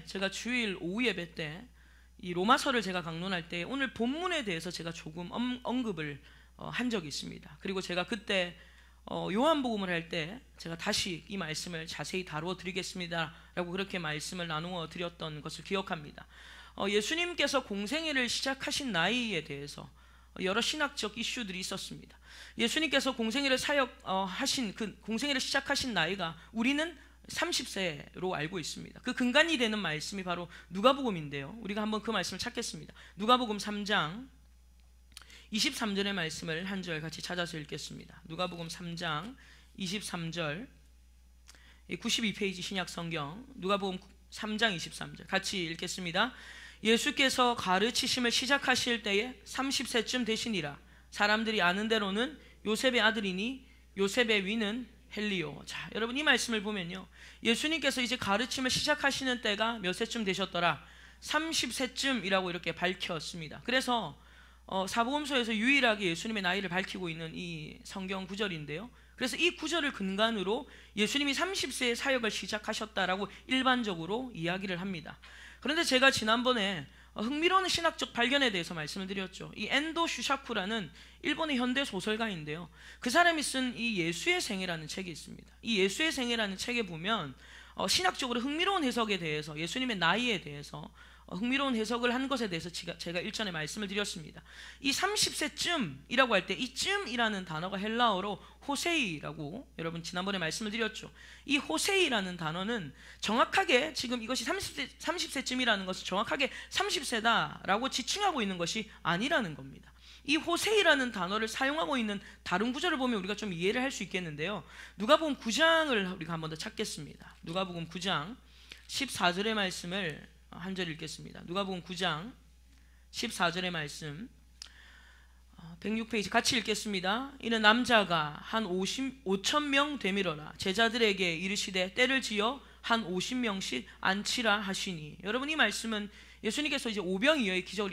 제가 주일 오후 예배 때 이 로마서를 제가 강론할 때 오늘 본문에 대해서 제가 조금 언급을 한 적이 있습니다. 그리고 제가 그때 요한복음을 할 때 제가 다시 이 말씀을 자세히 다루어 드리겠습니다 라고 그렇게 말씀을 나누어 드렸던 것을 기억합니다. 예수님께서 공생애를 시작하신 나이에 대해서 여러 신학적 이슈들이 있었습니다. 예수님께서 공생애를 하신 그 공생애를 시작하신 나이가 우리는 30세로 알고 있습니다. 그 근간이 되는 말씀이 바로 누가복음인데요. 우리가 한번 그 말씀을 찾겠습니다. 누가복음 3장 23절의 말씀을 한 절 같이 찾아서 읽겠습니다. 누가복음 3장 23절 92페이지 신약성경 누가복음 3장 23절 같이 읽겠습니다. 예수께서 가르치심을 시작하실 때에 30세쯤 되시니라. 사람들이 아는 대로는 요셉의 아들이니 요셉의 위는 헬리오. 자, 여러분 이 말씀을 보면요, 예수님께서 이제 가르침을 시작하시는 때가 몇 세쯤 되셨더라? 30세쯤이라고 이렇게 밝혔습니다. 그래서 사복음서에서 유일하게 예수님의 나이를 밝히고 있는 이 성경 구절인데요, 그래서 이 구절을 근간으로 예수님이 30세에 사역을 시작하셨다라고 일반적으로 이야기를 합니다. 그런데 제가 지난번에 흥미로운 신학적 발견에 대해서 말씀을 드렸죠. 이 엔도 슈샤쿠라는 일본의 현대 소설가인데요, 그 사람이 쓴 이 예수의 생애라는 책이 있습니다. 이 예수의 생애라는 책에 보면 신학적으로 흥미로운 해석에 대해서, 예수님의 나이에 대해서 흥미로운 해석을 한 것에 대해서 제가 일전에 말씀을 드렸습니다. 이 30세쯤이라고 할 때 이 쯤이라는 단어가 헬라어로 호세이라고 여러분 지난번에 말씀을 드렸죠. 이 호세이라는 단어는 정확하게 지금 이것이 30세쯤이라는 것을 정확하게 30세다라고 지칭하고 있는 것이 아니라는 겁니다. 이 호세이라는 단어를 사용하고 있는 다른 구절을 보면 우리가 좀 이해를 할 수 있겠는데요, 누가복음 9장을 우리가 한 번 더 찾겠습니다. 누가복음 9장 14절의 말씀을 한 절 읽겠습니다. 누가복음 9장 14절의 말씀 106페이지 같이 읽겠습니다. 이는 남자가 한 5,000명 되밀어라. 제자들에게 이르시되 때를 지어 한 50명씩 안치라 하시니. 여러분 이 말씀은 예수님께서 이제 오병이어의 기적을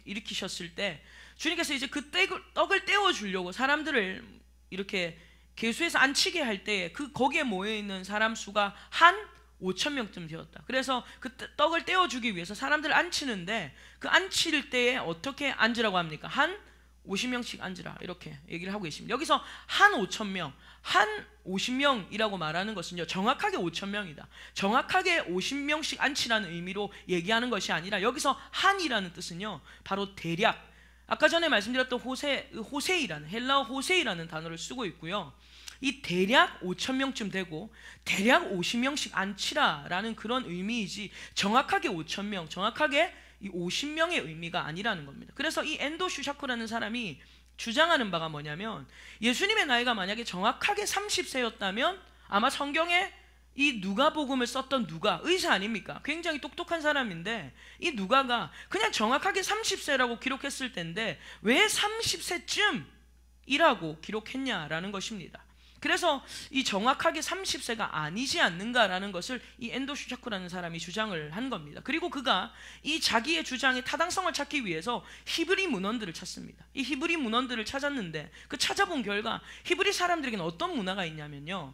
일으키셨을 때 주님께서 이제 그 떡을 떼어 주려고 사람들을 이렇게 계수해서 안치게 할 때 그 거기에 모여 있는 사람 수가 한 5,000명쯤 되었다. 그래서 그 떡을 떼어주기 위해서 사람들을 앉히는데 그 앉힐 때에 어떻게 앉으라고 합니까? 한 50명씩 앉으라 이렇게 얘기를 하고 계십니다. 여기서 한 5,000명, 한 50명이라고 말하는 것은요, 정확하게 5,000명이다, 정확하게 50명씩 앉히라는 의미로 얘기하는 것이 아니라 여기서 한이라는 뜻은요 바로 대략, 아까 전에 말씀드렸던 호세이라는 헬라어 호세이라는 단어를 쓰고 있고요, 이 대략 5,000명쯤 되고 대략 50명씩 앉히라라는 그런 의미이지 정확하게 5,000명, 정확하게 이 50명의 의미가 아니라는 겁니다. 그래서 이 엔도 슈샤쿠라는 사람이 주장하는 바가 뭐냐면, 예수님의 나이가 만약에 정확하게 30세였다면 아마 성경에 이 누가복음을 썼던 누가, 의사 아닙니까? 굉장히 똑똑한 사람인데 이 누가가 그냥 정확하게 30세라고 기록했을 텐데 왜 30세쯤이라고 기록했냐라는 것입니다. 그래서 이 정확하게 30세가 아니지 않는가라는 것을 이 엔도 슈샤쿠라는 사람이 주장을 한 겁니다. 그리고 그가 이 자기의 주장의 타당성을 찾기 위해서 히브리 문헌들을 찾습니다. 이 히브리 문헌들을 찾았는데 그 찾아본 결과 히브리 사람들에게는 어떤 문화가 있냐면요,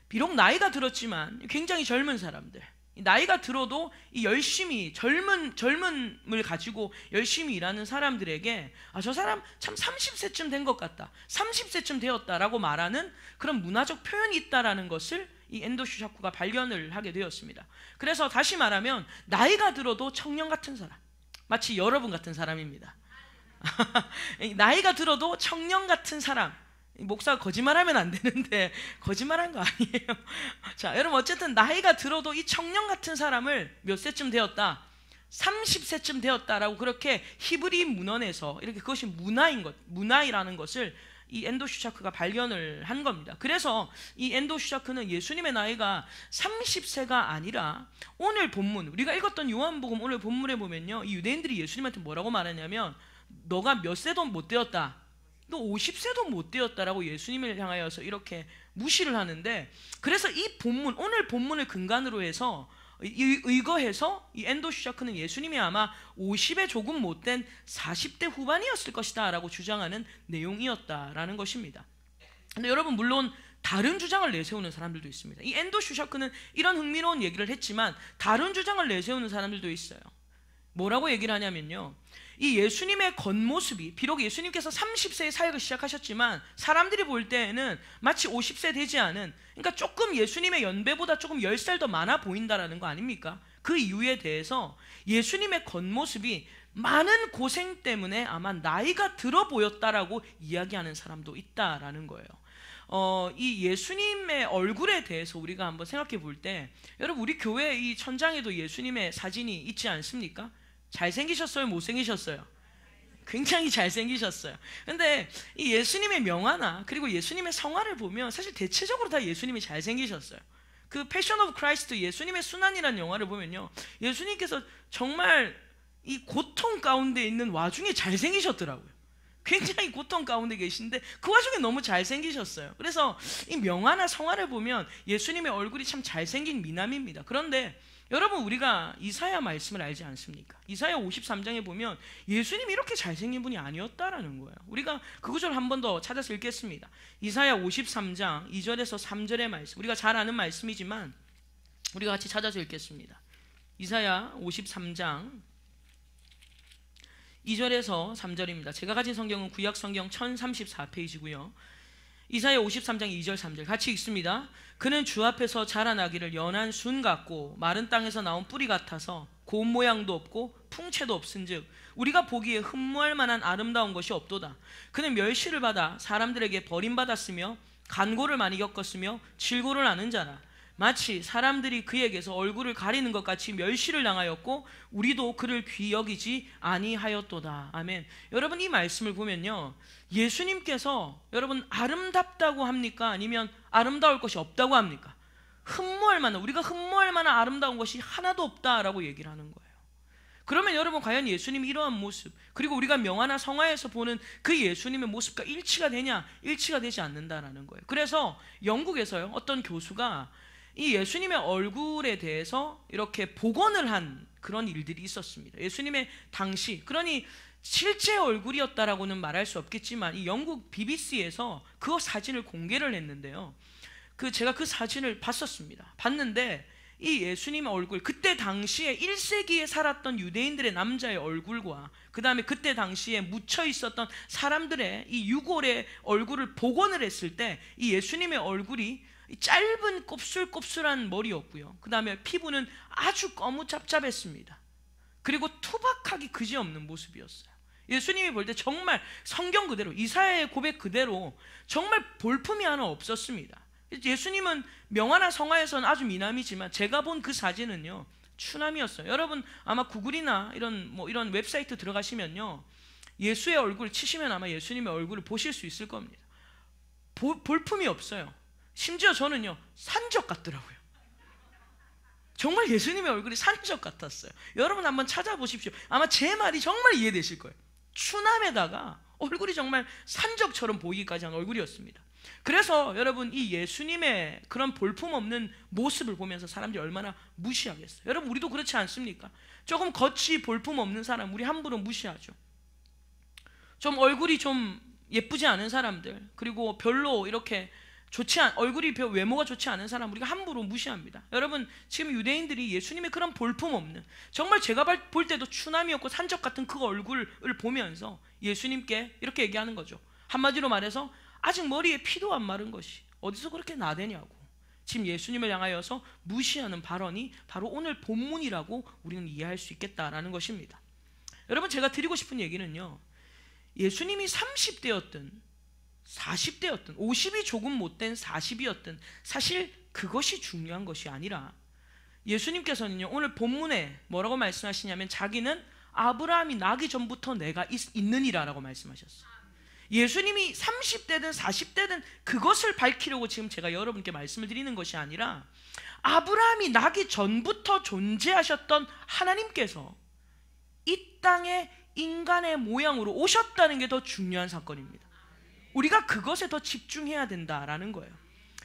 비록 나이가 들었지만 굉장히 젊은 사람들, 나이가 들어도 이 열심히 젊음을 가지고 열심히 일하는 사람들에게 저 사람 참 30세쯤 된 것 같다, 30세쯤 되었다라고 말하는 그런 문화적 표현이 있다라는 것을 이 엔도 슈샤쿠가 발견을 하게 되었습니다. 그래서 다시 말하면 나이가 들어도 청년 같은 사람, 마치 여러분 같은 사람입니다. 나이가 들어도 청년 같은 사람. 목사가 거짓말하면 안 되는데 거짓말한 거 아니에요. 자, 여러분 어쨌든 나이가 들어도 이 청년 같은 사람을 몇 세쯤 되었다? 30세쯤 되었다라고 그렇게 히브리 문헌에서 이렇게 그것이 문화이라는 것을 이 엔도 슈샤크가 발견을 한 겁니다. 그래서 이 엔도 슈샤크는 예수님의 나이가 30세가 아니라 오늘 본문, 우리가 읽었던 요한복음 오늘 본문에 보면요, 이 유대인들이 예수님한테 뭐라고 말하냐면 너가 몇 세도 못 되었다, 너 50세도 못 되었다라고 예수님을 향하여서 이렇게 무시를 하는데, 그래서 이 본문, 오늘 본문을 근간으로 해서 의거해서 이 엔도 슈샤크는 예수님이 아마 50에 조금 못된 40대 후반이었을 것이다 라고 주장하는 내용이었다라는 것입니다. 근데 여러분 물론 다른 주장을 내세우는 사람들도 있습니다. 이 앤도 슈샤크는 이런 흥미로운 얘기를 했지만 다른 주장을 내세우는 사람들도 있어요. 뭐라고 얘기를 하냐면요, 이 예수님의 겉모습이, 비록 예수님께서 30세에 사역을 시작하셨지만 사람들이 볼 때에는 마치 50세 되지 않은, 그러니까 조금 예수님의 연배보다 조금 10살 더 많아 보인다라는 거 아닙니까? 그 이유에 대해서 예수님의 겉모습이 많은 고생 때문에 아마 나이가 들어 보였다라고 이야기하는 사람도 있다라는 거예요. 이 예수님의 얼굴에 대해서 우리가 한번 생각해 볼 때, 여러분 우리 교회 이 천장에도 예수님의 사진이 있지 않습니까? 잘생기셨어요? 못생기셨어요? 굉장히 잘생기셨어요. 근데 이 예수님의 명화나 그리고 예수님의 성화를 보면 사실 대체적으로 다 예수님이 잘생기셨어요. 그 패션 오브 크라이스트, 예수님의 순환이라는 영화를 보면요, 예수님께서 정말 이 고통 가운데 있는 와중에 잘생기셨더라고요. 굉장히 고통 가운데 계신데 그 와중에 너무 잘생기셨어요. 그래서 이 명화나 성화를 보면 예수님의 얼굴이 참 잘생긴 미남입니다. 그런데 여러분 우리가 이사야 말씀을 알지 않습니까? 이사야 53장에 보면 예수님이 이렇게 잘생긴 분이 아니었다라는 거예요. 우리가 그 구절 한 번 더 찾아서 읽겠습니다. 이사야 53장 2절에서 3절의 말씀, 우리가 잘 아는 말씀이지만 우리가 같이 찾아서 읽겠습니다. 이사야 53장 2절에서 3절입니다. 제가 가진 성경은 구약 성경 1034페이지고요. 이사야 53장 2절 3절 같이 읽습니다. 그는 주 앞에서 자라나기를 연한 순 같고 마른 땅에서 나온 뿌리 같아서 고운 모양도 없고 풍채도 없은즉 우리가 보기에 흠모할 만한 아름다운 것이 없도다. 그는 멸시를 받아 사람들에게 버림받았으며 간고를 많이 겪었으며 질고를 아는 자라. 마치 사람들이 그에게서 얼굴을 가리는 것 같이 멸시를 당하였고 우리도 그를 귀히 여기지 아니하였도다. 아멘. 여러분 이 말씀을 보면요, 예수님께서 여러분 아름답다고 합니까? 아니면 아름다울 것이 없다고 합니까? 흠모할 만한, 우리가 흠모할 만한 아름다운 것이 하나도 없다라고 얘기를 하는 거예요. 그러면 여러분 과연 예수님이 이러한 모습, 그리고 우리가 명화나 성화에서 보는 그 예수님의 모습과 일치가 되냐? 일치가 되지 않는다라는 거예요. 그래서 영국에서요, 어떤 교수가 이 예수님의 얼굴에 대해서 이렇게 복원을 한 그런 일들이 있었습니다. 예수님의 당시, 그러니 실제 얼굴이었다라고는 말할 수 없겠지만 이 영국 BBC에서 그 사진을 공개를 했는데요, 제가 그 사진을 봤었습니다. 봤는데 이 예수님의 얼굴, 그때 당시에 1세기에 살았던 유대인들의 남자의 얼굴과 그 다음에 그때 당시에 묻혀 있었던 사람들의 이 유골의 얼굴을 복원을 했을 때 이 예수님의 얼굴이 짧은 곱슬곱슬한 머리였고요, 그 다음에 피부는 아주 거무잡잡했습니다. 그리고 투박하기 그지없는 모습이었어요. 예수님이 볼 때 정말 성경 그대로, 이사야의 고백 그대로 정말 볼품이 하나 없었습니다. 예수님은 명화나 성화에서는 아주 미남이지만 제가 본 그 사진은요, 추남이었어요. 여러분 아마 구글이나 이런 웹사이트 들어가시면요, 예수의 얼굴을 치시면 아마 예수님의 얼굴을 보실 수 있을 겁니다. 볼품이 없어요. 심지어 저는요, 산적 같더라고요. 정말 예수님의 얼굴이 산적 같았어요. 여러분 한번 찾아보십시오. 아마 제 말이 정말 이해되실 거예요. 추남에다가 얼굴이 정말 산적처럼 보이기까지 한 얼굴이었습니다. 그래서 여러분 이 예수님의 그런 볼품없는 모습을 보면서 사람들이 얼마나 무시하겠어요. 여러분 우리도 그렇지 않습니까? 조금 겉이 볼품없는 사람 우리 함부로 무시하죠. 좀 얼굴이 좀 예쁘지 않은 사람들, 그리고 별로 이렇게 얼굴이 외모가 좋지 않은 사람 우리가 함부로 무시합니다. 여러분 지금 유대인들이 예수님의 그런 볼품없는, 정말 제가 볼 때도 추남이었고 산적 같은 그 얼굴을 보면서 예수님께 이렇게 얘기하는 거죠. 한마디로 말해서 아직 머리에 피도 안 마른 것이 어디서 그렇게 나대냐고 지금 예수님을 향하여서 무시하는 발언이 바로 오늘 본문이라고 우리는 이해할 수 있겠다라는 것입니다. 여러분 제가 드리고 싶은 얘기는요, 예수님이 30대였든 40대였든 50이 조금 못된 40이었든 사실 그것이 중요한 것이 아니라 예수님께서는요, 오늘 본문에 뭐라고 말씀하시냐면 자기는 아브라함이 나기 전부터 내가 있느니라 라고 말씀하셨어요. 예수님이 30대든 40대든 그것을 밝히려고 지금 제가 여러분께 말씀을 드리는 것이 아니라 아브라함이 나기 전부터 존재하셨던 하나님께서 이 땅에 인간의 모양으로 오셨다는 게 더 중요한 사건입니다. 우리가 그것에 더 집중해야 된다라는 거예요.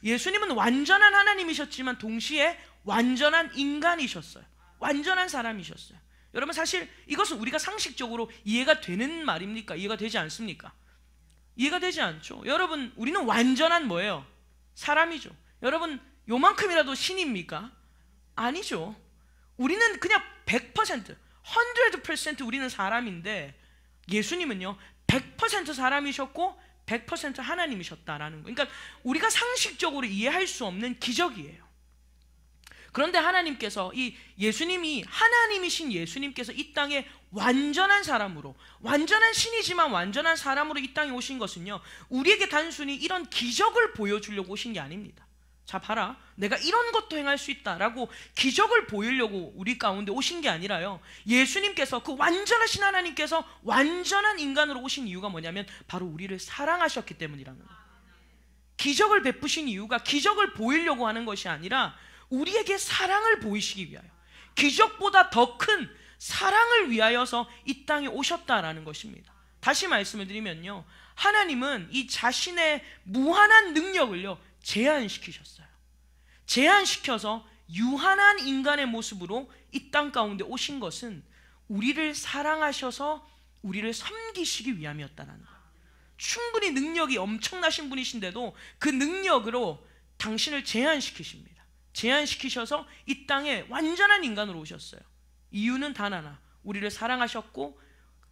예수님은 완전한 하나님이셨지만 동시에 완전한 인간이셨어요. 완전한 사람이셨어요. 여러분 사실 이것은 우리가 상식적으로 이해가 되는 말입니까? 이해가 되지 않습니까? 이해가 되지 않죠. 여러분 우리는 완전한 뭐예요? 사람이죠. 여러분, 요만큼이라도 신입니까? 아니죠. 우리는 그냥 100%, 100% 우리는 사람인데, 예수님은요 100% 사람이셨고 100% 하나님이셨다라는 거예요. 그러니까 우리가 상식적으로 이해할 수 없는 기적이에요. 그런데 하나님께서, 이 예수님이, 하나님이신 예수님께서 이 땅에 완전한 사람으로, 완전한 신이지만 완전한 사람으로 이 땅에 오신 것은요, 우리에게 단순히 이런 기적을 보여주려고 오신 게 아닙니다. 자, 봐라, 내가 이런 것도 행할 수 있다라고 기적을 보이려고 우리 가운데 오신 게 아니라요, 예수님께서, 그 완전하신 하나님께서 완전한 인간으로 오신 이유가 뭐냐면 바로 우리를 사랑하셨기 때문이라는 거예요. 기적을 베푸신 이유가 기적을 보이려고 하는 것이 아니라 우리에게 사랑을 보이시기 위하여, 기적보다 더 큰 사랑을 위하여서 이 땅에 오셨다라는 것입니다. 다시 말씀을 드리면요, 하나님은 이 자신의 무한한 능력을요 제한시키셨어요. 제한시켜서 유한한 인간의 모습으로 이 땅 가운데 오신 것은 우리를 사랑하셔서 우리를 섬기시기 위함이었다는 거예요. 충분히 능력이 엄청나신 분이신데도 그 능력으로 당신을 제한시키십니다. 제한시키셔서 이 땅에 완전한 인간으로 오셨어요. 이유는 단 하나, 우리를 사랑하셨고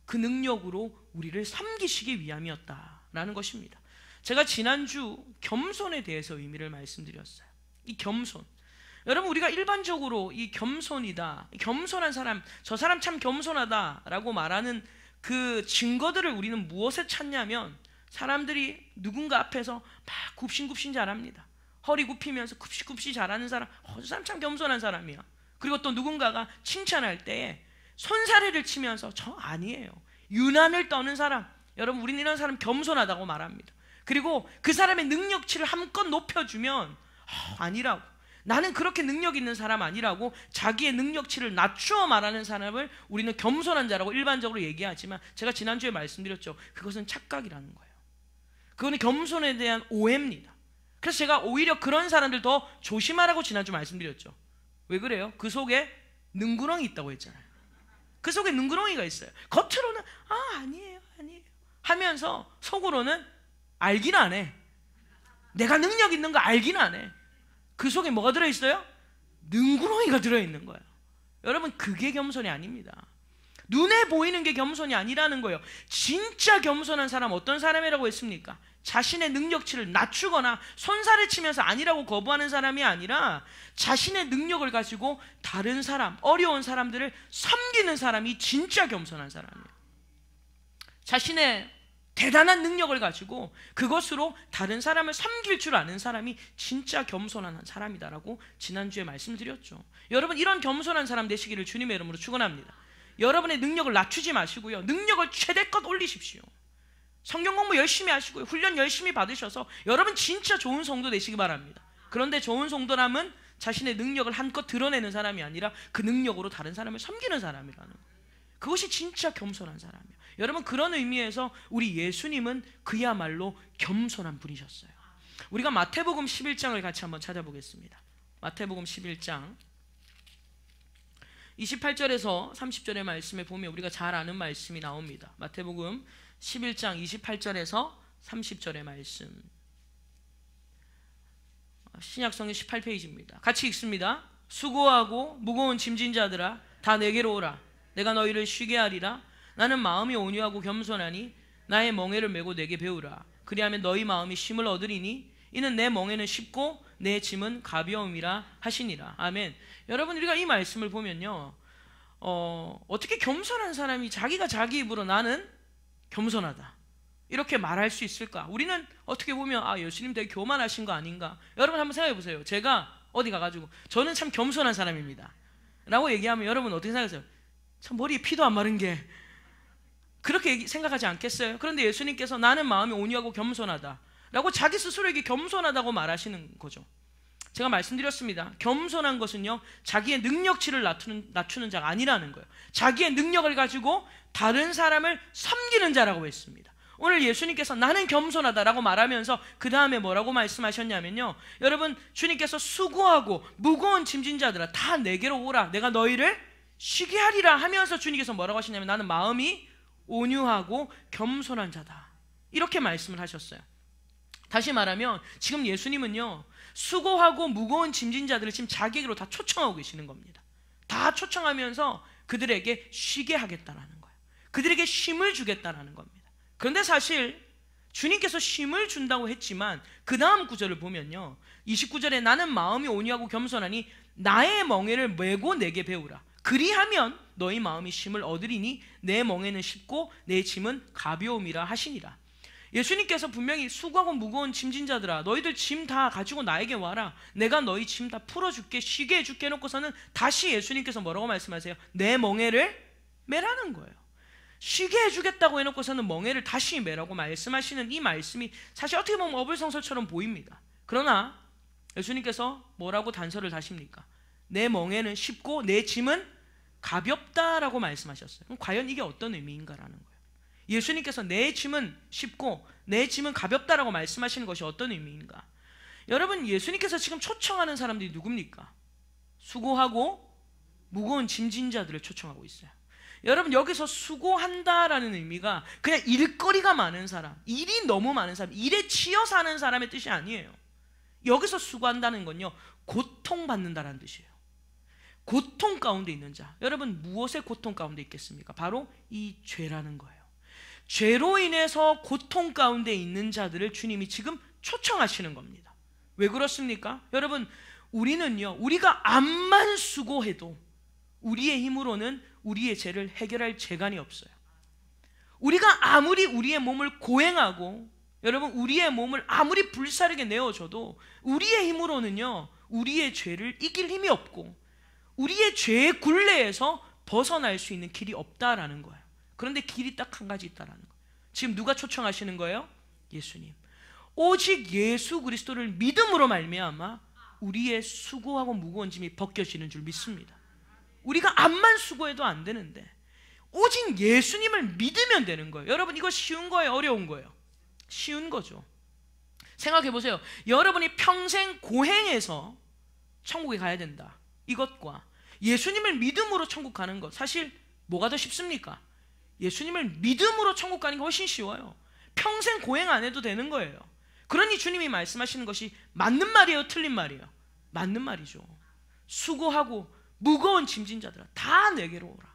그 능력으로 우리를 섬기시기 위함이었다라는 것입니다. 제가 지난주 겸손에 대해서 의미를 말씀드렸어요. 이 겸손, 여러분, 우리가 일반적으로 이 겸손이다, 겸손한 사람, 저 사람 참 겸손하다라고 말하는 그 증거들을 우리는 무엇에 찾냐면, 사람들이 누군가 앞에서 막 굽신굽신 잘합니다. 허리 굽히면서 굽시굽시 잘하는 사람, 저 사람 참 겸손한 사람이야. 그리고 또 누군가가 칭찬할 때에 손사래를 치면서 저 아니에요, 유난을 떠는 사람, 여러분, 우리는 이런 사람 겸손하다고 말합니다. 그리고 그 사람의 능력치를 한껏 높여주면 아니라고, 나는 그렇게 능력 있는 사람 아니라고 자기의 능력치를 낮추어 말하는 사람을 우리는 겸손한 자라고 일반적으로 얘기하지만, 제가 지난주에 말씀드렸죠, 그것은 착각이라는 거예요. 그거는 겸손에 대한 오해입니다. 그래서 제가 오히려 그런 사람들 더 조심하라고 지난주 말씀드렸죠. 왜 그래요? 그 속에 능구렁이 있다고 했잖아요. 그 속에 능구렁이가 있어요. 겉으로는 아니에요 하면서 속으로는 알긴 안 해. 내가 능력 있는 거 알긴 안 해. 그 속에 뭐가 들어있어요? 능구렁이가 들어있는 거예요. 여러분, 그게 겸손이 아닙니다. 눈에 보이는 게 겸손이 아니라는 거예요. 진짜 겸손한 사람 어떤 사람이라고 했습니까? 자신의 능력치를 낮추거나 손살을 치면서 아니라고 거부하는 사람이 아니라 자신의 능력을 가지고 다른 사람, 어려운 사람들을 섬기는 사람이 진짜 겸손한 사람이에요. 자신의 대단한 능력을 가지고 그것으로 다른 사람을 섬길 줄 아는 사람이 진짜 겸손한 사람이다라고 지난주에 말씀드렸죠. 여러분, 이런 겸손한 사람 되시기를 주님의 이름으로 축원합니다. 여러분의 능력을 낮추지 마시고요, 능력을 최대껏 올리십시오. 성경 공부 열심히 하시고요, 훈련 열심히 받으셔서 여러분 진짜 좋은 성도 되시기 바랍니다. 그런데 좋은 성도라면 자신의 능력을 한껏 드러내는 사람이 아니라 그 능력으로 다른 사람을 섬기는 사람이라는 거예요. 그것이 진짜 겸손한 사람이에요. 여러분, 그런 의미에서 우리 예수님은 그야말로 겸손한 분이셨어요. 우리가 마태복음 11장을 같이 한번 찾아보겠습니다. 마태복음 11장 28절에서 30절의 말씀에 보면 우리가 잘 아는 말씀이 나옵니다. 마태복음 11장 28절에서 30절의 말씀, 신약성경 18페이지입니다. 같이 읽습니다. 수고하고 무거운 짐진 자들아, 다 내게로 오라. 내가 너희를 쉬게 하리라. 나는 마음이 온유하고 겸손하니 나의 멍에를 메고 내게 배우라. 그리하면 너희 마음이 쉼을 얻으리니 이는 내 멍에는 쉽고 내 짐은 가벼움이라 하시니라. 아멘. 여러분, 우리가 이 말씀을 보면요, 어떻게 겸손한 사람이 자기가 자기 입으로 나는 겸손하다 이렇게 말할 수 있을까? 우리는 어떻게 보면 예수님 되게 교만하신 거 아닌가? 여러분 한번 생각해 보세요. 제가 어디 가가지고 저는 참 겸손한 사람입니다 라고 얘기하면 여러분 어떻게 생각하세요? 참 머리에 피도 안 마른 게, 그렇게 생각하지 않겠어요? 그런데 예수님께서 나는 마음이 온유하고 겸손하다 라고 자기 스스로에게 겸손하다고 말하시는 거죠. 제가 말씀드렸습니다. 겸손한 것은요, 자기의 능력치를 낮추는 자가 아니라는 거예요. 자기의 능력을 가지고 다른 사람을 섬기는 자라고 했습니다. 오늘 예수님께서 나는 겸손하다라고 말하면서 그 다음에 뭐라고 말씀하셨냐면요, 여러분, 주님께서 수고하고 무거운 짐진 자들아 다 내게로 오라. 내가 너희를 쉬게 하리라 하면서 주님께서 뭐라고 하시냐면 나는 마음이 온유하고 겸손한 자다 이렇게 말씀을 하셨어요. 다시 말하면 지금 예수님은요, 수고하고 무거운 짐진 자들을 지금 자기에게로 다 초청하고 계시는 겁니다. 다 초청하면서 그들에게 쉬게 하겠다라는 거예요. 그들에게 쉼을 주겠다라는 겁니다. 그런데 사실 주님께서 쉼을 준다고 했지만 그 다음 구절을 보면요, 29절에 나는 마음이 온유하고 겸손하니 나의 멍에를 메고 내게 배우라. 그리하면 너희 마음이 쉼을 얻으리니 내 멍에는 쉽고 내 짐은 가벼움이라 하시니라. 예수님께서 분명히 수고하고 무거운 짐진 자들아, 너희들 짐 다 가지고 나에게 와라. 내가 너희 짐 다 풀어줄게, 쉬게 해줄게 해놓고서는 다시 예수님께서 뭐라고 말씀하세요? 내 멍에를 매라는 거예요. 쉬게 해주겠다고 해놓고서는 멍에를 다시 매라고 말씀하시는 이 말씀이 사실 어떻게 보면 어불성설처럼 보입니다. 그러나 예수님께서 뭐라고 단서를 다십니까? 내 멍에는 쉽고 내 짐은 가볍다라고 말씀하셨어요. 그럼 과연 이게 어떤 의미인가라는 거예요. 예수님께서 내 짐은 쉽고 내 짐은 가볍다라고 말씀하시는 것이 어떤 의미인가? 여러분, 예수님께서 지금 초청하는 사람들이 누굽니까? 수고하고 무거운 짐진 자들을 초청하고 있어요. 여러분, 여기서 수고한다라는 의미가 그냥 일거리가 많은 사람, 일이 너무 많은 사람, 일에 치여 사는 사람의 뜻이 아니에요. 여기서 수고한다는 건요, 고통받는다라는 뜻이에요. 고통 가운데 있는 자. 여러분, 무엇의 고통 가운데 있겠습니까? 바로 이 죄라는 거예요. 죄로 인해서 고통 가운데 있는 자들을 주님이 지금 초청하시는 겁니다. 왜 그렇습니까? 여러분, 우리는요, 우리가 암만 수고해도 우리의 힘으로는 우리의 죄를 해결할 재간이 없어요. 우리가 아무리 우리의 몸을 고행하고, 여러분, 우리의 몸을 아무리 불사르게 내어줘도 우리의 힘으로는요, 우리의 죄를 이길 힘이 없고 우리의 죄의 굴레에서 벗어날 수 있는 길이 없다라는 거예요. 그런데 길이 딱 한 가지 있다라는 거예요. 지금 누가 초청하시는 거예요? 예수님. 오직 예수 그리스도를 믿음으로 말미암아 우리의 수고하고 무거운 짐이 벗겨지는 줄 믿습니다. 우리가 암만 수고해도 안 되는데 오직 예수님을 믿으면 되는 거예요. 여러분, 이거 쉬운 거예요? 어려운 거예요? 쉬운 거죠. 생각해 보세요. 여러분이 평생 고행해서 천국에 가야 된다, 이것과 예수님을 믿음으로 천국 가는 것, 사실 뭐가 더 쉽습니까? 예수님을 믿음으로 천국 가는 게 훨씬 쉬워요. 평생 고행 안 해도 되는 거예요. 그러니 주님이 말씀하시는 것이 맞는 말이에요? 틀린 말이에요? 맞는 말이죠. 수고하고 무거운 짐진 자들아, 다 내게로 오라.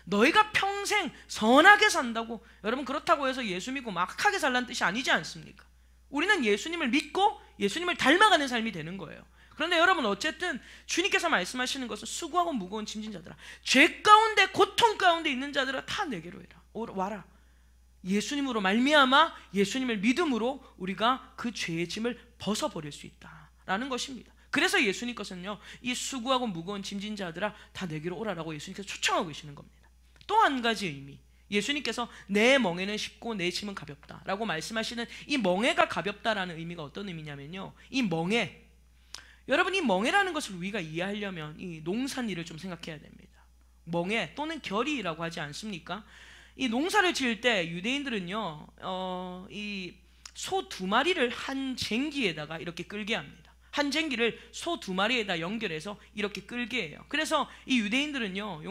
너희가 평생 선하게 산다고, 여러분, 그렇다고 해서 예수 믿고 막 악하게 살라는 뜻이 아니지 않습니까? 우리는 예수님을 믿고 예수님을 닮아가는 삶이 되는 거예요. 그런데 여러분, 어쨌든 주님께서 말씀하시는 것은 수고하고 무거운 짐진 자들아, 죄 가운데 고통 가운데 있는 자들아, 다 내게로 와라. 예수님으로 말미암아 예수님을 믿음으로 우리가 그 죄의 짐을 벗어버릴 수 있다라는 것입니다. 그래서 예수님께서는요, 이 수고하고 무거운 짐진 자들아, 다 내게로 오라라고 예수님께서 초청하고 계시는 겁니다. 또 한 가지 의미, 예수님께서 내 멍에는 쉽고 내 짐은 가볍다라고 말씀하시는 이 멍에가 가볍다라는 의미가 어떤 의미냐면요, 이 멍에, 여러분, 이 멍에라는 것을 우리가 이해하려면 이 농산일을 좀 생각해야 됩니다. 멍에 또는 결이라고 하지 않습니까? 이 농사를 지을 때 유대인들은요, 이 소 2마리를 한 쟁기에다가 이렇게 끌게 합니다. 한 쟁기를 소 2마리에다 연결해서 이렇게 끌게 해요. 그래서 이 유대인들은요,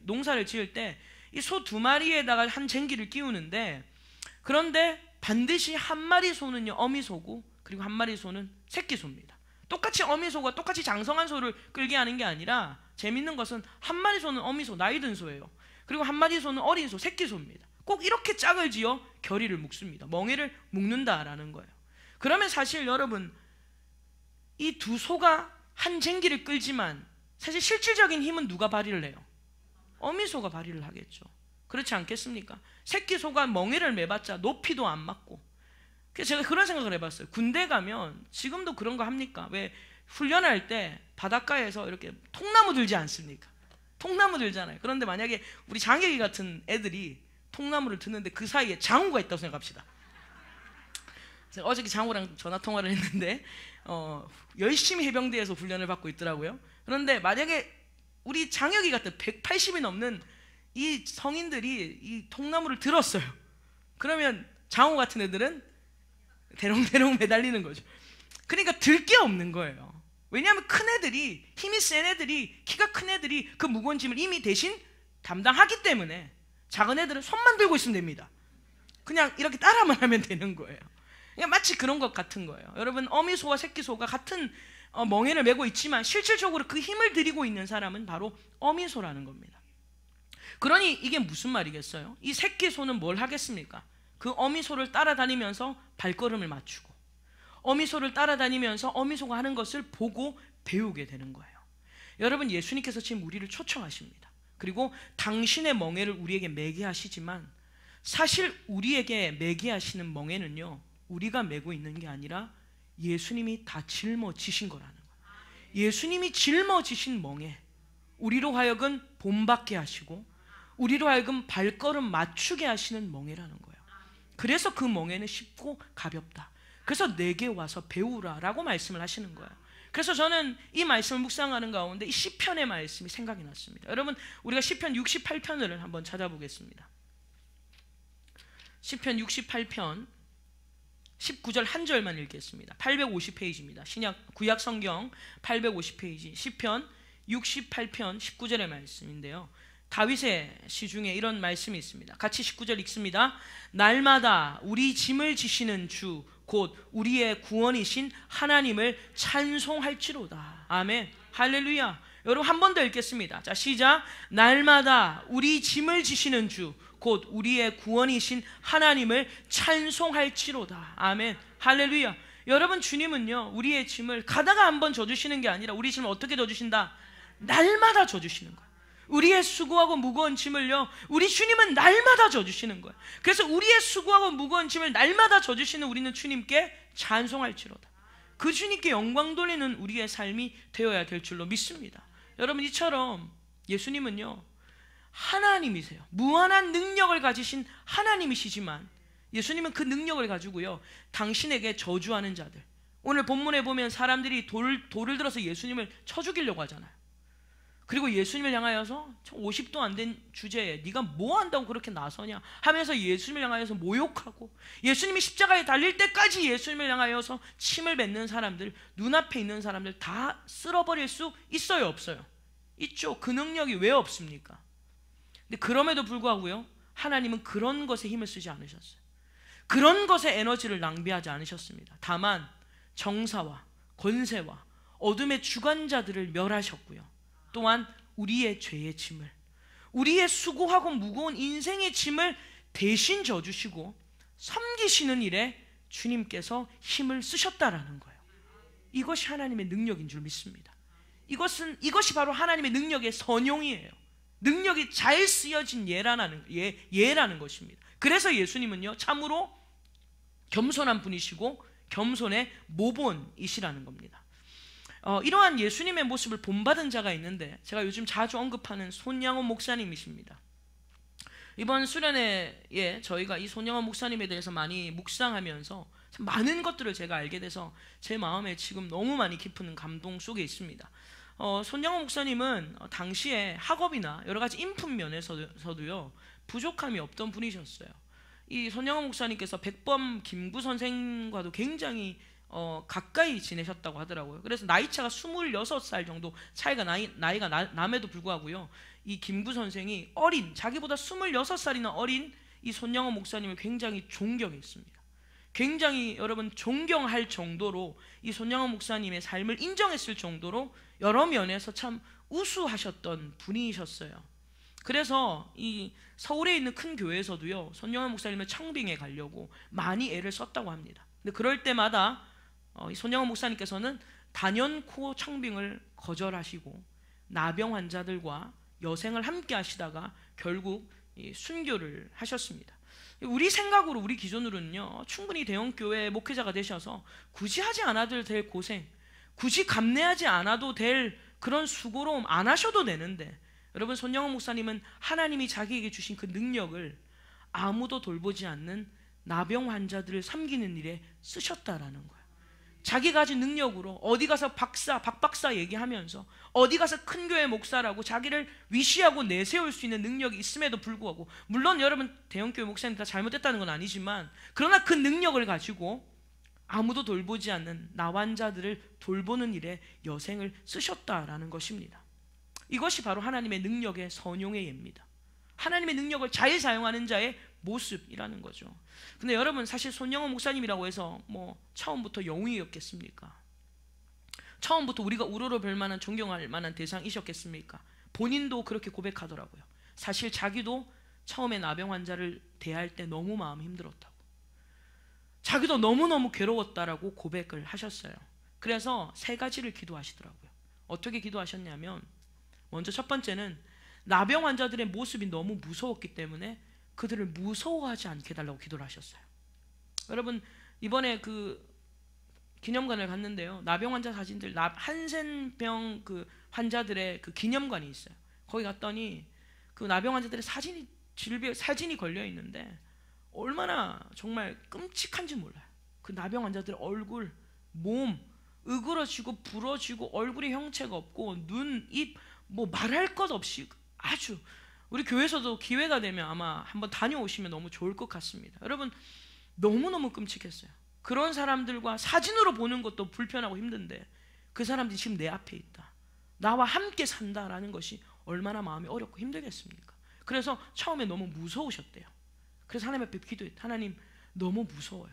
농사를 지을 때 이 소 2마리에다가 한 쟁기를 끼우는데, 그런데 반드시 한 마리 소는요, 어미 소고, 그리고 한 마리 소는 새끼 소입니다. 똑같이 어미 소가 똑같이 장성한 소를 끌게 하는 게 아니라, 재밌는 것은 한 마리 소는 어미 소, 나이 든 소예요. 그리고 한 마리 소는 어린 소, 새끼 소입니다. 꼭 이렇게 짝을 지어 결의를 묶습니다. 멍에를 묶는다라는 거예요. 그러면 사실 여러분, 이 두 소가 한 쟁기를 끌지만 사실 실질적인 힘은 누가 발휘를 해요? 어미 소가 발휘를 하겠죠. 그렇지 않겠습니까? 새끼 소가 멍에를 매봤자 높이도 안 맞고. 그래서 제가 그런 생각을 해봤어요. 군대 가면 지금도 그런 거 합니까? 왜 훈련할 때 바닷가에서 이렇게 통나무 들지 않습니까? 통나무 들잖아요. 그런데 만약에 우리 장혁이 같은 애들이 통나무를 드는데 그 사이에 장우가 있다고 생각합시다. 제가 어저께 장우랑 전화 통화를 했는데 열심히 해병대에서 훈련을 받고 있더라고요. 그런데 만약에 우리 장혁이 같은 180이 넘는 이 성인들이 이 통나무를 들었어요. 그러면 장우 같은 애들은 대롱대롱 매달리는 거죠. 그러니까 들 게 없는 거예요. 왜냐하면 큰 애들이, 힘이 센 애들이, 키가 큰 애들이 그 무거운 짐을 이미 대신 담당하기 때문에 작은 애들은 손만 들고 있으면 됩니다. 그냥 이렇게 따라만 하면 되는 거예요. 마치 그런 것 같은 거예요. 여러분, 어미소와 새끼소가 같은 멍에를 메고 있지만 실질적으로 그 힘을 들이고 있는 사람은 바로 어미소라는 겁니다. 그러니 이게 무슨 말이겠어요? 이 새끼소는 뭘 하겠습니까? 그 어미소를 따라다니면서 발걸음을 맞추고, 어미소를 따라다니면서 어미소가 하는 것을 보고 배우게 되는 거예요. 여러분, 예수님께서 지금 우리를 초청하십니다. 그리고 당신의 멍에를 우리에게 매게 하시지만 사실 우리에게 매게 하시는 멍에는요, 우리가 메고 있는 게 아니라 예수님이 다 짊어지신 거라는 거예요. 예수님이 짊어지신 멍에 우리로 하여금 본받게 하시고 우리로 하여금 발걸음 맞추게 하시는 멍에라는 거예요. 그래서 그 멍에는 쉽고 가볍다. 그래서 내게 와서 배우라 라고 말씀을 하시는 거예요. 그래서 저는 이 말씀을 묵상하는 가운데 이 시편의 말씀이 생각이 났습니다. 여러분, 우리가 시편 68편을 한번 찾아보겠습니다. 시편 68편 19절 한 절만 읽겠습니다. 850페이지입니다. 구약 성경 850페이지 시편 68편 19절의 말씀인데요, 다윗의 시 중에 이런 말씀이 있습니다. 같이 19절 읽습니다. 날마다 우리 짐을 지시는 주 곧 우리의 구원이신 하나님을 찬송할지로다. 아멘, 할렐루야. 여러분, 한 번 더 읽겠습니다. 자, 시작. 날마다 우리 짐을 지시는 주 곧 우리의 구원이신 하나님을 찬송할지로다. 아멘, 할렐루야. 여러분, 주님은요, 우리의 짐을 가다가 한번 져주시는 게 아니라 우리 짐을 어떻게 져주신다? 날마다 져주시는 거예요. 우리의 수고하고 무거운 짐을요, 우리 주님은 날마다 져주시는 거예요. 그래서 우리의 수고하고 무거운 짐을 날마다 져주시는 우리는 주님께 찬송할지로다. 그 주님께 영광 돌리는 우리의 삶이 되어야 될 줄로 믿습니다. 여러분, 이처럼 예수님은요, 하나님이세요. 무한한 능력을 가지신 하나님이시지만 예수님은 그 능력을 가지고요, 당신에게 저주하는 자들, 오늘 본문에 보면 사람들이 돌을 들어서 예수님을 쳐 죽이려고 하잖아요. 그리고 예수님을 향하여서 50도 안 된 주제에 네가 뭐 한다고 그렇게 나서냐 하면서 예수님을 향하여서 모욕하고, 예수님이 십자가에 달릴 때까지 예수님을 향하여서 침을 뱉는 사람들, 눈앞에 있는 사람들 다 쓸어버릴 수 있어요, 없어요? 있죠. 그 능력이 왜 없습니까? 근데 그럼에도 불구하고요, 하나님은 그런 것에 힘을 쓰지 않으셨어요. 그런 것에 에너지를 낭비하지 않으셨습니다. 다만 정사와 권세와 어둠의 주관자들을 멸하셨고요, 또한 우리의 죄의 짐을, 우리의 수고하고 무거운 인생의 짐을 대신 져주시고 섬기시는 일에 주님께서 힘을 쓰셨다라는 거예요. 이것이 하나님의 능력인 줄 믿습니다. 이것이 바로 하나님의 능력의 선용이에요. 능력이 잘 쓰여진 예라는 것입니다. 그래서 예수님은요, 참으로 겸손한 분이시고 겸손의 모본이시라는 겁니다. 이러한 예수님의 모습을 본받은 자가 있는데, 제가 요즘 자주 언급하는 손양원 목사님이십니다. 이번 수련회에 저희가 이 손양원 목사님에 대해서 많이 묵상하면서 참 많은 것들을 제가 알게 돼서 제 마음에 지금 너무 많이 깊은 감동 속에 있습니다. 손양원 목사님은 당시에 학업이나 여러 가지 인품 면에서도요, 부족함이 없던 분이셨어요. 이 손양원 목사님께서 백범 김구 선생과도 굉장히 가까이 지내셨다고 하더라고요. 그래서 나이차가 26살 정도 차이가 나이가 남에도 불구하고요, 이 김구 선생이 자기보다 26살이나 어린 이 손양원 목사님을 굉장히 존경했습니다. 굉장히 여러분 존경할 정도로 이 손양원 목사님의 삶을 인정했을 정도로 여러 면에서 참 우수하셨던 분이셨어요. 그래서 이 서울에 있는 큰 교회에서도요, 손양원 목사님을 청빙해 가려고 많이 애를 썼다고 합니다. 근데 그럴 때마다 이 손양원 목사님께서는 단연코 청빙을 거절하시고 나병 환자들과 여생을 함께 하시다가 결국 순교를 하셨습니다. 우리 생각으로, 우리 기준으로는요, 충분히 대형교회 목회자가 되셔서 굳이 하지 않아도 될 고생, 굳이 감내하지 않아도 될 그런 수고로움 안 하셔도 되는데, 여러분, 손양원 목사님은 하나님이 자기에게 주신 그 능력을 아무도 돌보지 않는 나병 환자들을 섬기는 일에 쓰셨다라는 거예요. 자기가 가진 능력으로 어디 가서 박박사 얘기하면서 어디 가서 큰 교회 목사라고 자기를 위시하고 내세울 수 있는 능력이 있음에도 불구하고, 물론 여러분 대형교회 목사님 다 잘못됐다는 건 아니지만, 그러나 그 능력을 가지고 아무도 돌보지 않는 나환자들을 돌보는 일에 여생을 쓰셨다라는 것입니다. 이것이 바로 하나님의 능력의 선용의 예입니다. 하나님의 능력을 잘 사용하는 자의 모습이라는 거죠. 근데 여러분, 사실 손영호 목사님이라고 해서 뭐 처음부터 영웅이었겠습니까? 처음부터 우리가 우러러 볼 만한, 존경할 만한 대상이셨겠습니까? 본인도 그렇게 고백하더라고요. 사실 자기도 처음에 나병 환자를 대할 때 너무 마음이 힘들었다고, 자기도 너무너무 괴로웠다라고 고백을 하셨어요. 그래서 세 가지를 기도하시더라고요. 어떻게 기도하셨냐면, 먼저 첫 번째는 나병 환자들의 모습이 너무 무서웠기 때문에 그들을 무서워하지 않게 해달라고 기도를 하셨어요. 여러분, 이번에 그 기념관을 갔는데요, 나병 환자 사진들, 한센병 그 환자들의 그 기념관이 있어요. 거기 갔더니 그 나병 환자들의 사진이 걸려 있는데 얼마나 정말 끔찍한지 몰라요. 그 나병 환자들의 얼굴, 몸 으그러지고 부러지고 얼굴에 형체가 없고 눈, 입 뭐 말할 것 없이 아주, 우리 교회에서도 기회가 되면 아마 한번 다녀오시면 너무 좋을 것 같습니다. 여러분, 너무너무 끔찍했어요. 그런 사람들과 사진으로 보는 것도 불편하고 힘든데 그 사람들이 지금 내 앞에 있다, 나와 함께 산다라는 것이 얼마나 마음이 어렵고 힘들겠습니까? 그래서 처음에 너무 무서우셨대요. 그래서 하나님 앞에 기도했다. 하나님, 너무 무서워요.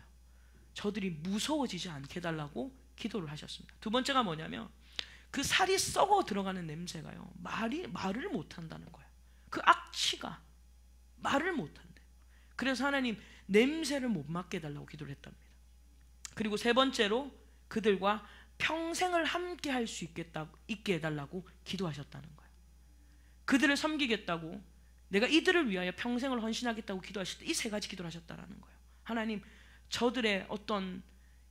저들이 무서워지지 않게 해달라고 기도를 하셨습니다. 두 번째가 뭐냐면, 그 살이 썩어 들어가는 냄새가요, 말을 못한다는 거예요. 그 악취가 말을 못한대요. 그래서 하나님, 냄새를 못 맡게 해달라고 기도를 했답니다. 그리고 세 번째로 그들과 평생을 함께 할 수 있게 해달라고 기도하셨다는 거예요. 그들을 섬기겠다고, 내가 이들을 위하여 평생을 헌신하겠다고 기도하실 때 이 세 가지 기도를 하셨다는 거예요. 하나님, 저들의 어떤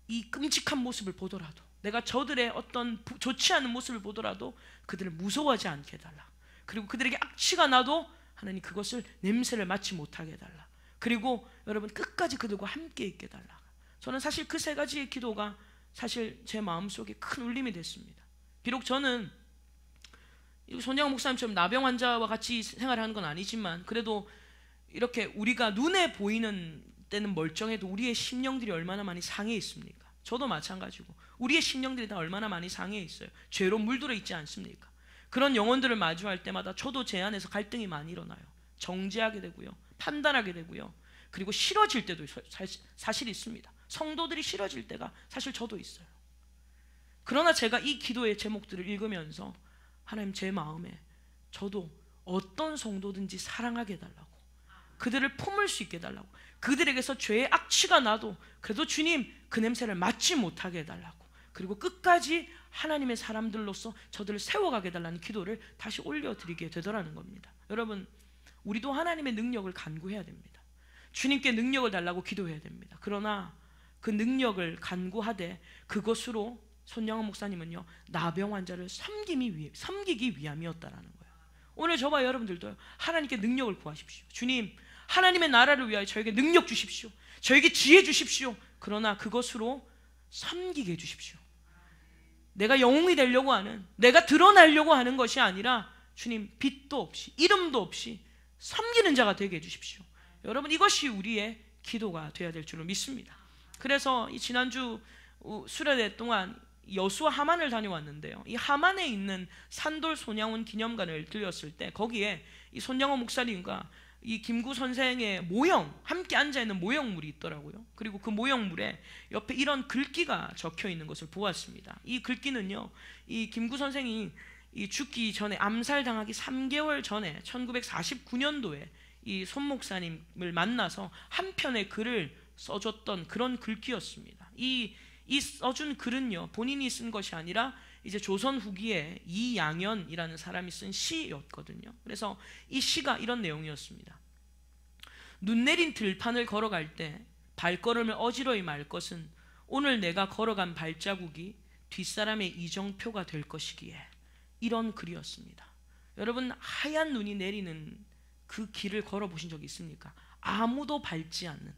이 끔찍한 모습을 보더라도, 내가 저들의 어떤 좋지 않은 모습을 보더라도 그들을 무서워하지 않게 해달라. 그리고 그들에게 악취가 나도 하나님 그것을, 냄새를 맡지 못하게 해달라. 그리고 여러분, 끝까지 그들과 함께 있게 해달라. 저는 사실 그 세 가지의 기도가 사실 제 마음속에 큰 울림이 됐습니다. 비록 저는 손영호 목사님처럼 나병 환자와 같이 생활하는 건 아니지만, 그래도 이렇게 우리가 눈에 보이는 때는 멀쩡해도 우리의 심령들이 얼마나 많이 상해 있습니까? 저도 마찬가지고 우리의 심령들이 다 얼마나 많이 상해 있어요. 죄로 물들어 있지 않습니까? 그런 영혼들을 마주할 때마다 저도 제 안에서 갈등이 많이 일어나요. 정죄하게 되고요, 판단하게 되고요, 그리고 싫어질 때도 사실 있습니다. 성도들이 싫어질 때가 사실 저도 있어요. 그러나 제가 이 기도의 제목들을 읽으면서 하나님, 제 마음에 저도 어떤 성도든지 사랑하게 해달라고, 그들을 품을 수 있게 해달라고, 그들에게서 죄의 악취가 나도 그래도 주님 그 냄새를 맡지 못하게 해달라고, 그리고 끝까지 하나님의 사람들로서 저들을 세워가게 해달라는 기도를 다시 올려드리게 되더라는 겁니다. 여러분, 우리도 하나님의 능력을 간구해야 됩니다. 주님께 능력을 달라고 기도해야 됩니다. 그러나 그 능력을 간구하되 그것으로 손영호 목사님은요, 나병 환자를 섬기기 위함이었다라는 거예요. 오늘 저와 여러분들도 하나님께 능력을 구하십시오. 주님, 하나님의 나라를 위하여 저에게 능력 주십시오. 저에게 지혜 주십시오. 그러나 그것으로 섬기게 해주십시오. 내가 영웅이 되려고 하는, 내가 드러나려고 하는 것이 아니라 주님, 빛도 없이 이름도 없이 섬기는 자가 되게 해주십시오. 여러분, 이것이 우리의 기도가 되어야 될 줄로 믿습니다. 그래서 이 지난주 수련회 동안 여수와 하만을 다녀왔는데요, 이 하만에 있는 산돌 손양원 기념관을 들렸을 때 거기에 이 손양원 목사님과 이 김구 선생의 모형, 함께 앉아있는 모형물이 있더라고요. 그리고 그 모형물에 옆에 이런 글귀가 적혀 있는 것을 보았습니다. 이 글귀는요, 이 김구 선생이 이 죽기 전에, 암살당하기 3개월 전에 1949년도에 이 손 목사님을 만나서 한 편의 글을 써줬던 그런 글귀였습니다. 이 써준 글은요, 본인이 쓴 것이 아니라 이제 조선 후기에 이양현이라는 사람이 쓴 시였거든요. 그래서 이 시가 이런 내용이었습니다. 눈 내린 들판을 걸어갈 때 발걸음을 어지러이 말 것은 오늘 내가 걸어간 발자국이 뒷사람의 이정표가 될 것이기에, 이런 글이었습니다. 여러분, 하얀 눈이 내리는 그 길을 걸어보신 적 있습니까? 아무도 밟지 않는.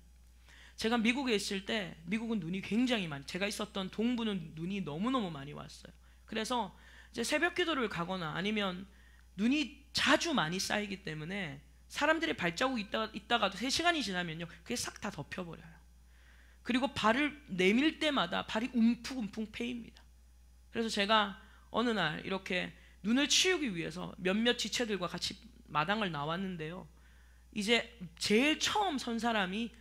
제가 미국에 있을 때, 미국은 눈이 굉장히 많이, 제가 있었던 동부는 눈이 너무너무 많이 왔어요. 그래서 이제 새벽 기도를 가거나 아니면 눈이 자주 많이 쌓이기 때문에 사람들의 발자국이 있다가도 3시간이 지나면요, 그게 싹 다 덮여버려요. 그리고 발을 내밀 때마다 발이 움푹움푹 패입니다. 그래서 제가 어느 날 이렇게 눈을 치우기 위해서 몇몇 지체들과 같이 마당을 나왔는데요, 이제 제일 처음 선 사람이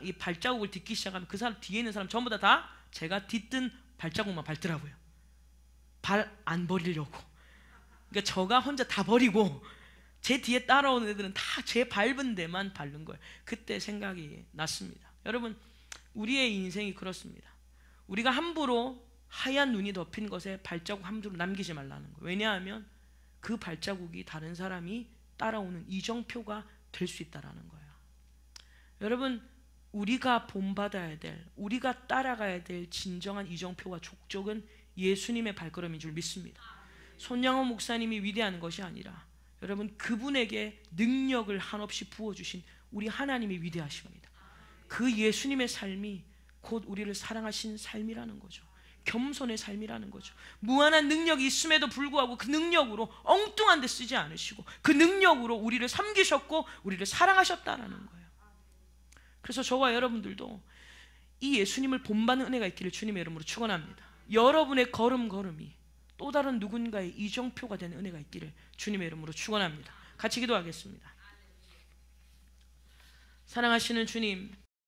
이 발자국을 딛기 시작하면 그 사람 뒤에 있는 사람 전부 다 제가 딛던 발자국만 밟더라고요. 발 안 버리려고. 그러니까 저가 혼자 다 버리고 제 뒤에 따라오는 애들은 다 제 밟은 데만 밟는 거예요. 그때 생각이 났습니다. 여러분, 우리의 인생이 그렇습니다. 우리가 함부로 하얀 눈이 덮인 것에 발자국 함부로 남기지 말라는 거예요. 왜냐하면 그 발자국이 다른 사람이 따라오는 이정표가 될 수 있다는 거예요. 여러분, 우리가 본받아야 될, 우리가 따라가야 될 진정한 이정표와 족적은 예수님의 발걸음인 줄 믿습니다. 손양호 목사님이 위대한 것이 아니라 여러분, 그분에게 능력을 한없이 부어주신 우리 하나님이 위대하십니다. 그 예수님의 삶이 곧 우리를 사랑하신 삶이라는 거죠. 겸손의 삶이라는 거죠. 무한한 능력이 있음에도 불구하고 그 능력으로 엉뚱한 데 쓰지 않으시고 그 능력으로 우리를 섬기셨고 우리를 사랑하셨다라는 거예요. 그래서 저와 여러분들도 이 예수님을 본받는 은혜가 있기를 주님의 이름으로 축원합니다. 여러분의 걸음걸음이 또 다른 누군가의 이정표가 되는 은혜가 있기를 주님의 이름으로 축원합니다. 같이 기도하겠습니다. 사랑하시는 주님,